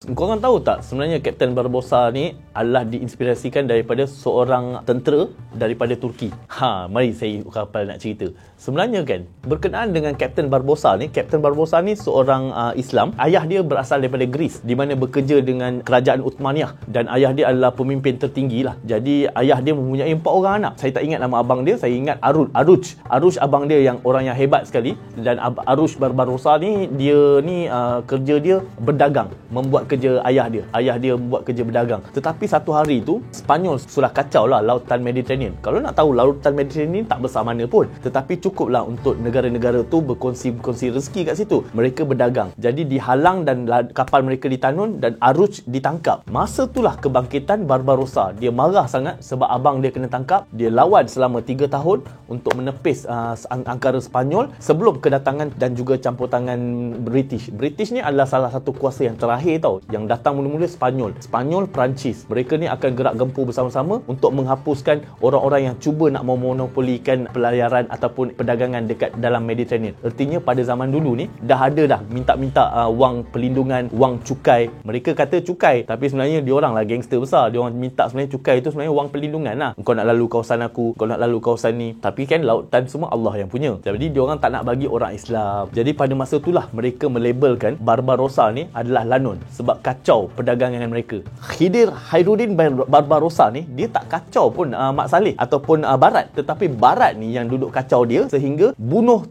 Korang tahu tak sebenarnya Kapten Barbossa ni adalah diinspirasikan daripada seorang tentera daripada Turki. Mari saya kapal nak cerita. Sebenarnya kan, berkenaan dengan Kapten Barbossa ni seorang Islam. Ayah dia berasal daripada Greece, di mana bekerja dengan kerajaan Uthmaniyah, dan ayah dia adalah pemimpin tertinggi lah. Jadi ayah dia mempunyai 4 orang anak. Saya tak ingat nama abang dia, saya ingat Aruj abang dia yang orang yang hebat sekali. Dan Aruj Barbarossa ni, dia ni kerja dia berdagang, membuat kerja ayah dia. Ayah dia membuat kerja berdagang. Tetapi satu hari tu Sepanyol sudah kacau lah lautan Mediterranean. Kalau nak tahu, lautan Mediterranean tak besar mana pun, tetapi cukuplah untuk negara-negara tu berkongsi rezeki kat situ. Mereka berdagang. Jadi dihalang dan kapal mereka ditanun dan Aruj ditangkap. Masa itulah kebangkitan Barbarossa. Dia marah sangat sebab abang dia kena tangkap. Dia lawan selama 3 tahun untuk menepis angkara Sepanyol sebelum kedatangan dan juga campur tangan British. British ni adalah salah satu kuasa yang terakhir tau. Yang datang mula-mula Spanyol, Perancis. Mereka ni akan gerak gempur bersama-sama untuk menghapuskan orang-orang yang cuba nak memonopolikan pelayaran ataupun perdagangan dekat dalam Mediterranean. Artinya pada zaman dulu ni dah ada dah minta wang perlindungan, wang cukai. Mereka kata cukai, tapi sebenarnya diorang lah gangster besar. Diorang minta sebenarnya cukai itu sebenarnya wang perlindungan lah. Kau nak lalu kawasan aku, kau nak lalu kawasan ni. Tapi kan lautan semua Allah yang punya. Jadi diorang tak nak bagi orang Islam. Jadi pada masa itulah mereka melabelkan Barbarossa ni adalah lanun sebab kacau perdagangan mereka. Khairuddin Barbarossa ni dia tak kacau pun Mak Saleh ataupun Barat, tetapi Barat ni yang duduk kacau dia sehingga membunuh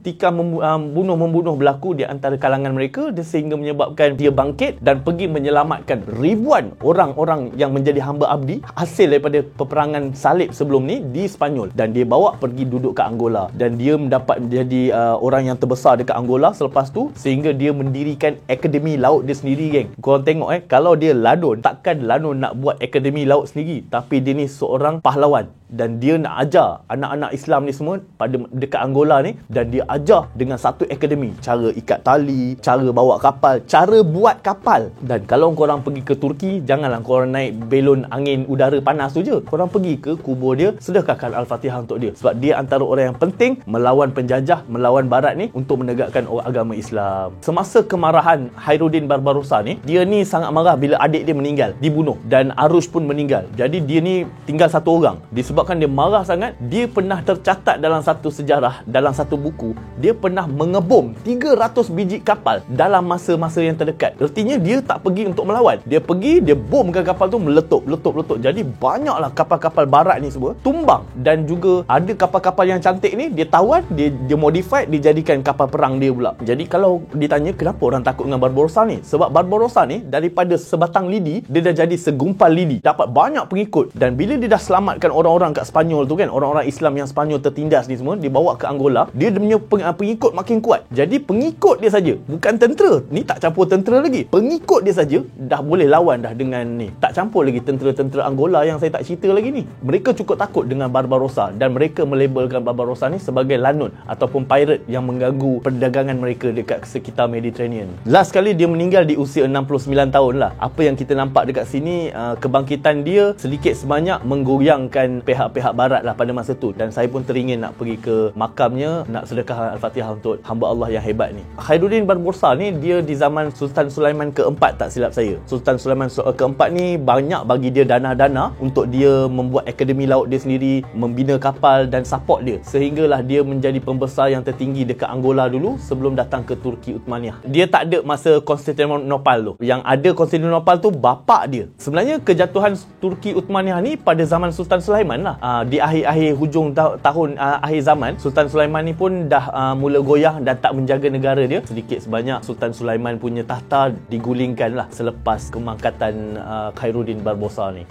berlaku di antara kalangan mereka, sehingga menyebabkan dia bangkit dan pergi menyelamatkan ribuan orang-orang yang menjadi hamba abdi hasil daripada peperangan salib sebelum ni di Sepanyol, dan dia bawa pergi duduk kat Angola, dan dia mendapat menjadi orang yang terbesar dekat Angola selepas tu, sehingga dia mendirikan akademi laut dia sendiri, geng. Korang tengok kalau dia lanun, takkan lanun nak buat akademi laut sendiri, tapi dia ni seorang pahlawan dan dia nak ajar anak-anak Islam ni semua pada dekat Angola ni, dan dia ajar dengan satu akademi, cara ikat tali, cara bawa kapal, cara buat kapal. Dan kalau korang pergi ke Turki, janganlah korang naik belon angin udara panas tu je. Korang pergi ke kubur dia, sedekahkan Al-Fatihah untuk dia, sebab dia antara orang yang penting melawan penjajah, melawan Barat ni untuk menegakkan agama Islam. Semasa kemarahan Khairuddin Barbarossa ni, dia ni sangat marah bila adik dia meninggal, dibunuh, dan Aruj pun meninggal. Jadi dia ni tinggal satu orang. Disebabkan dia marah sangat, dia pernah tercatat dalam satu sejarah, dalam satu buku, dia pernah mengebom 300 biji kapal dalam masa-masa yang terdekat. Artinya dia tak pergi untuk melawan. Dia pergi, dia bomkan kapal tu, meletup. Jadi banyaklah kapal-kapal Barat ni semua tumbang, dan juga ada kapal-kapal yang cantik ni dia tawan, dia modified, dijadikan kapal perang dia pula. Jadi kalau ditanya kenapa orang takut dengan Barbarossa ni, sebab Barbarossa ni daripada sebatang lidi, dia dah jadi segumpal lidi, dapat banyak pengikut. Dan bila dia dah selamatkan orang-orang kat Sepanyol tu kan, orang-orang Islam yang Sepanyol tertindas ni semua, dia bawa ke Angola, dia punya pengikut makin kuat. Jadi pengikut dia saja, bukan tentera ni, tak campur tentera lagi, pengikut dia saja dah boleh lawan dah dengan ni, tak campur lagi tentera-tentera Angola yang saya tak cerita lagi ni. Mereka cukup takut dengan Barbarossa, dan mereka melabelkan Barbarossa ni sebagai lanun ataupun pirate yang mengganggu perdagangan mereka dekat sekitar Mediterranean. Last kali dia meninggal di usia 69 tahun lah. Apa yang kita nampak dekat sini, kebangkitan dia sedikit sebanyak menggoyangkan pihak-pihak Barat lah pada masa tu, dan saya pun teringin nak pergi ke makamnya, nak sedekah Al-Fatihah untuk hamba Allah yang hebat ni. Khairuddin Barbarossa ni dia di zaman Sultan Sulaiman keempat, tak silap saya. Sultan Sulaiman keempat ni banyak bagi dia dana-dana untuk dia membuat akademi laut dia sendiri, membina kapal dan support dia, sehinggalah dia menjadi pembesar yang tertinggi dekat Angola dulu sebelum datang ke Turki Uthmaniyah. Dia tak ada masa Konstantinopel tu. Yang ada Konstantinopel tu bapak dia. Sebenarnya kejatuhan Turki Uthmaniyah ni pada zaman Sultan Sulaiman lah. Di akhir-akhir hujung tahun akhir zaman, Sultan Sulaiman ni pun dah mula goyah dan tak menjaga negara dia. Sedikit sebanyak Sultan Sulaiman punya tahta digulingkan lah selepas kemangkatan Khairuddin Barbarossa ni.